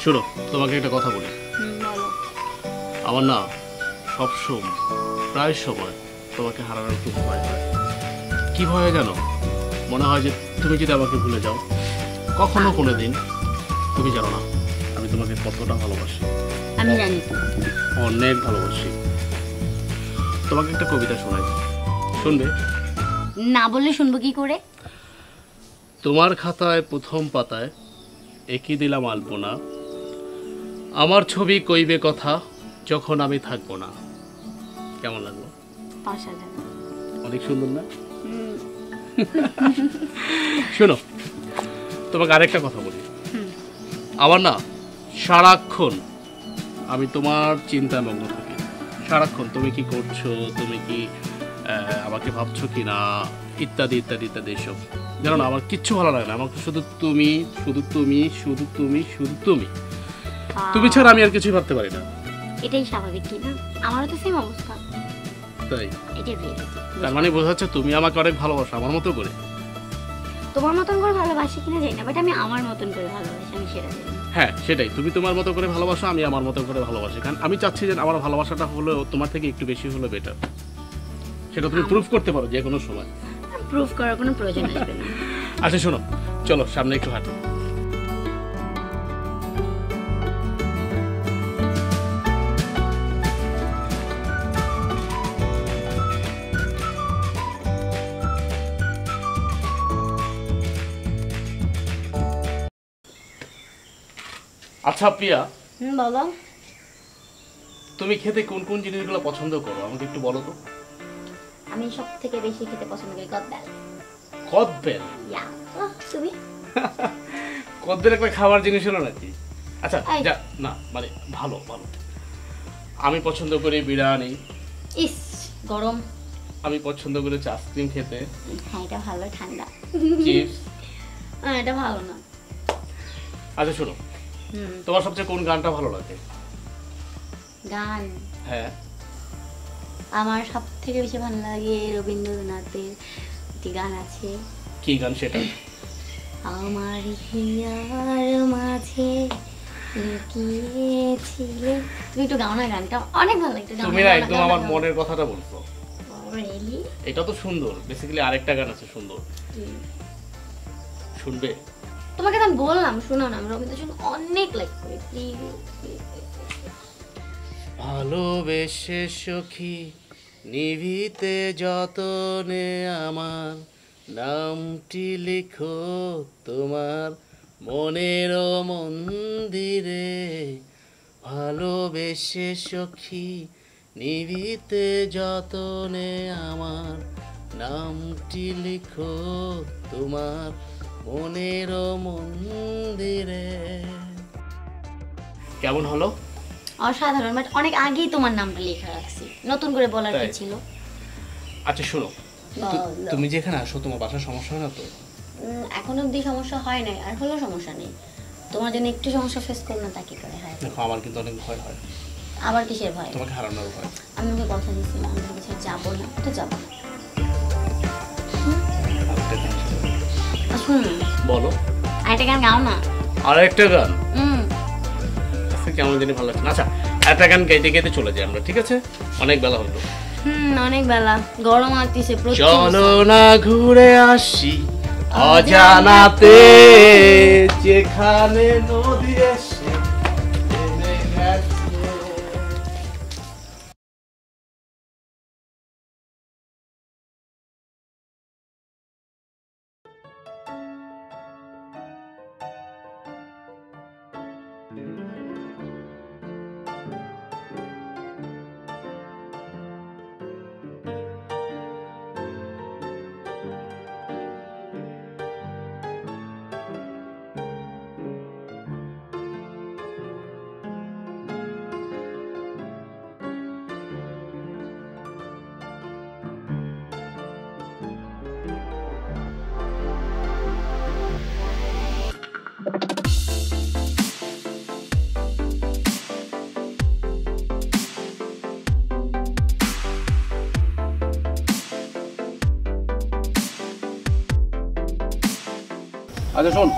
শোনো, তোমাকে একটা কথা বলি। আমার না সবসময় প্রায় সময় তোমাকে হারানোর খুব ভয় হয়। কি ভয় জানো? মনে হয় যে তুমি যদি আমাকে ভুলে যাও, কখনো কোনো দিন। তুমি জানো না আমি তোমাকে কতটা ভালোবাসি। আমি জানি, অনেক ভালোবাসি। তোমাকে একটা কবিতা শোনাই, শুনবে? না বললে শুনবো কি করে? তোমার খাতায় প্রথম পাতায় একই দিলাম আলপনা, আমার ছবি কইবে কথা যখন আমি থাকবো না। কেমন লাগলো? অনেক সুন্দর না? শোনো, তোমাকে আরেকটা কথা বলি। আমার না সারাক্ষণ আমি তোমার চিন্তায় মগ্ন থাকি। সারাক্ষণ তুমি কি করছো, তুমি কি আমাকে ভাবছো কি না, ইত্যাদি ইত্যাদি ইত্যাদি। এসব জানো না, আমার কিচ্ছু ভালো লাগে না। আমাকে শুধু তুমি, শুধু তুমি, শুধু তুমি, শুধু তুমি। তুমি ছাড়া আমি আর কিছুই ভাবতে পারি না। এটাই স্বাভাবিক, কি না? আমারও তো সেম অবস্থা। তাই? এটাই রিয়েলিটি। তার মানে বোঝা যাচ্ছে তুমি আমাকে অনেক ভালোবাসো, আমার মতো করে। তোমার মতন করে ভালোবাসি কিনা জানি না, বাট আমি আমার মতন করে ভালোবাসি, আমি সেটা জানি। হ্যাঁ সেটাই, তুমি তোমার মতো করে ভালোবাসো, আমি আমার মতো করে ভালোবাসি। কারণ আমি চাচ্ছি যে আমার ভালোবাসাটা হলো তোমার থেকে একটু বেশি হলো বেটার। সেটা তুমি প্রুফ করতে পারো যে কোনো সময়। প্রুফ করার কোনো প্রয়োজন আসবে না। আচ্ছা শোনো, চলো সামনে একটু হাঁটো। আচ্ছা প্রিয়া, বলো। তুমি খেতে কোন কোন জিনিসগুলো পছন্দ করো আমাকে একটু বলো তো। আমি সব থেকে বেশি খেতে পছন্দ করি কদবেল। কদবেল? ইয়া। তুমি? কদবেল একটা খাবার জিনিস হলো নাকি? আচ্ছা যা না, মানে ভালো ভালো। আমি পছন্দ করি বিরিয়ানি। ইস গরম। আমি পছন্দ করি আইসক্রিম খেতে। হ্যাঁ এটা ভালো, ঠান্ডা। চিপস। এটা ভালো না। আচ্ছা শোনো, তোমার সবচেয়ে কোন গানটা ভালো লাগে? গান? হ্যাঁ, আমার সব থেকে বেশি ভালো লাগে রবীন্দ্রনাথের একটি গান আছে। কি গান সেটা? আমার হিয়ার মাঝে লুকিয়েছিলে। তুমি একটু গাও না, গানটা অনেক ভালো লাগে। তুমি না একদম আমার মনের কথাটা বলছো। রিয়েলি? এটা তো সুন্দর। বেসিক্যালি আরেকটা গান আছে সুন্দর, শুনবে? তোমাকে তো আমি বললাম শোনো না, আমি রবীন্দ্রনাথ অনেক লাইক করি। প্লিজ ভালোবেসে সখী নিভিতে যতনে আমার নামটি লিখো তোমার মনের মন্দিরে। ভালোবেসে সখী নিভিতে যতনে আমার নামটি লিখো তোমার মনের মন্দিরে। কেমন হলো? অসাধারণ, বাট অনেক আগেই তোমার নামটা লেখা রাখছি, নতুন করে বলার কি ছিল? আচ্ছা শোনো, তুমি যেখানে আসো তোমার বাসার সমস্যা হয় না তো? এখন অবধি সমস্যা হয় নাই, আর হলো সমস্যা নেই। তোমার জন্য একটু সমস্যা ফেস করো না, তা কি করে হয়? দেখো আমার কিন্তু অনেক ভয় হয়। আবার কিসের ভয়? তোমাকে হারানোর ভয়। আমি ওকে কথা দিয়েছিলাম আমি ওকে ছেড়ে যাবো না, তো যাবো না। শুনুন, বলো। আরেকটা গান গাও না। আরেকটা গান? কেমন জানি ভালো লাগছে না। আচ্ছা একটা গান গাইতে গাইতে চলে যাই আমরা, ঠিক আছে? অনেক বেলা হলো। অনেক বেলা, গরম আসছে প্রচুর। চলো না ঘুরে আসি অজানাতে, যেখানে নদী এসে আচ্ছা শোন,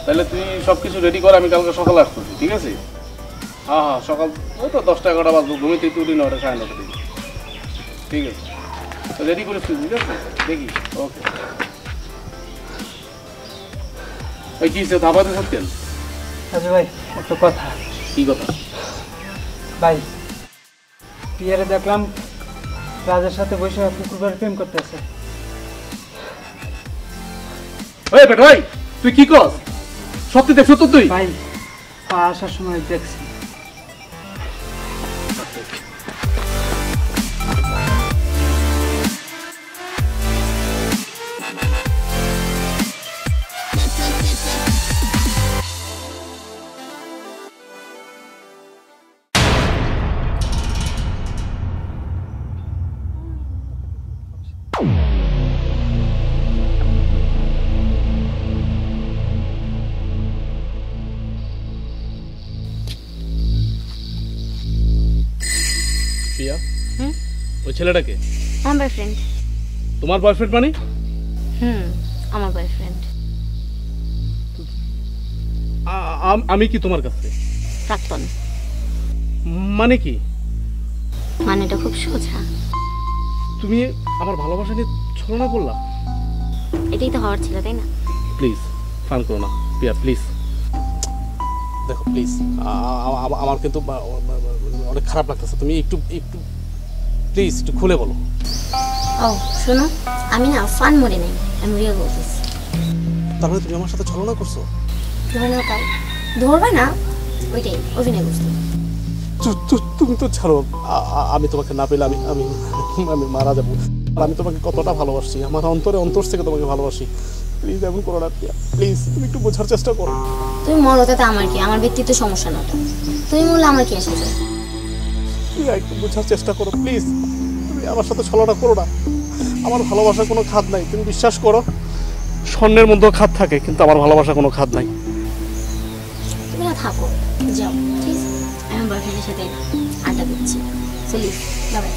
তাহলে তুই সব কিছু রেডি কর, আমি কালকে সকালে আসতেছি, ঠিক আছে? হ্যাঁ হ্যাঁ, সকাল ওই তো 10টা-11টা বাজবো, ঘুমিতে তুই 9টা 9:30 দিবি, ঠিক আছে? তো রেডি করিস তুই, ঠিক আছে? দেখি, ওকে। ওই কি সে ধাবাতে থাকতেন? আচ্ছা ভাই, একটা কথা। কি কথা? ভাই, পিয়ারে দেখলাম রাজের সাথে বসে কুকুরবার প্রেম করতেছে। ওই বেটা ভাই, তুই কি কর? সত্যি দেখছো তো তুই? ভাই, পা আসার সময় দেখছি। পিয়া, ওই ছেলেটাকে? আমার বয়ফ্রেন্ড। তোমার বয়ফ্রেন্ড মানে? আমার বয়ফ্রেন্ড। আমি কি তোমার কাছে? প্রাক্তন। মানে কি? মানেটা খুব সোজা। তুমি আমার ভালোবাসা নিয়ে ছলনা করলা? এটাই তো হওয়ার ছিল, তাই না? প্লিজ ফান করো না পিয়া, প্লিজ। দেখো প্লিজ, আমার কিন্তু অনেক খারাপ লাগতেছে, তুমি একটু একটু প্লিজ একটু খুলে বলো। ও শোনো, আমি না ফান মোডে নেই, আমি রিয়েল বলতেছি। তারপরে তুমি আমার সাথে ছলনা করছো? ধরে কাল ধরবে না, ওইটাই অভিনয় করছি। তুমি তো ছাড়ো, আমি তোমাকে না পেলে আমি আমি আমি মারা যাবো। আর আমি তোমাকে কতটা ভালোবাসি, আমার অন্তর থেকে তোমাকে ভালোবাসি। প্লিজ এমন করো না পিয়া, প্লিজ তুমি একটু বোঝার চেষ্টা করো। তুমি মরো তাতে আমার কি? আমার ব্যক্তিত্ব সমস্যা না তো, তুমি মরলে আমার কি আসে যায়? পিয়া একটু বোঝার চেষ্টা করো প্লিজ, তুমি আমার সাথে ছলনা করো না। আমার ভালোবাসার কোনো খাদ নাই, তুমি বিশ্বাস করো। স্বর্ণের মধ্যেও খাদ থাকে, কিন্তু আমার ভালোবাসার কোনো খাদ নাই। তুমি না থাকো, যাও, ঠিক আছে? আমি আমার বয়ফ্রেন্ডের সাথে আড্ডা দিচ্ছি। চলিস, বাই।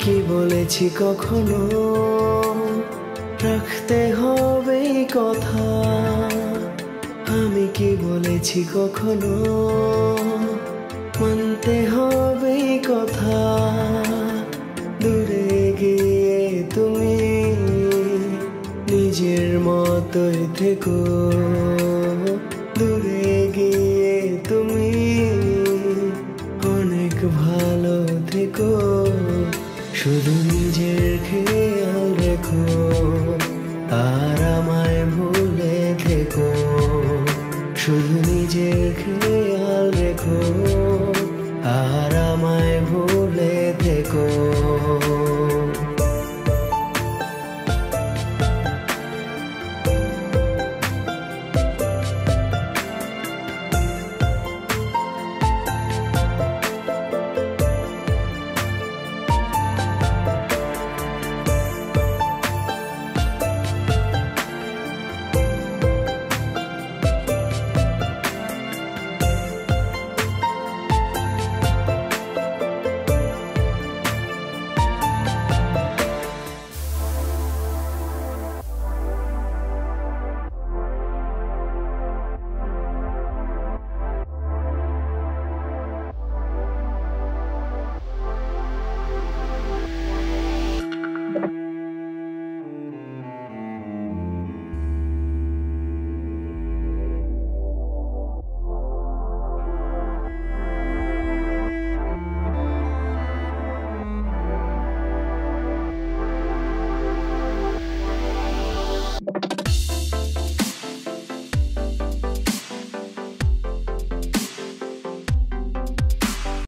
কি বলেছি কখনো রাখতে হবে কথা? আমি কি বলেছি কখনো মানতে হবে কথা? দূরে গিয়ে তুমি নিজের মতোই থেকো, দূরে গিয়ে তুমি অনেক ভালো থেকো। শুধু নিজের খেয়াল রেখো আর আমায় ভুলে থেকো। শুধু নিজের খেয়াল রেখো আর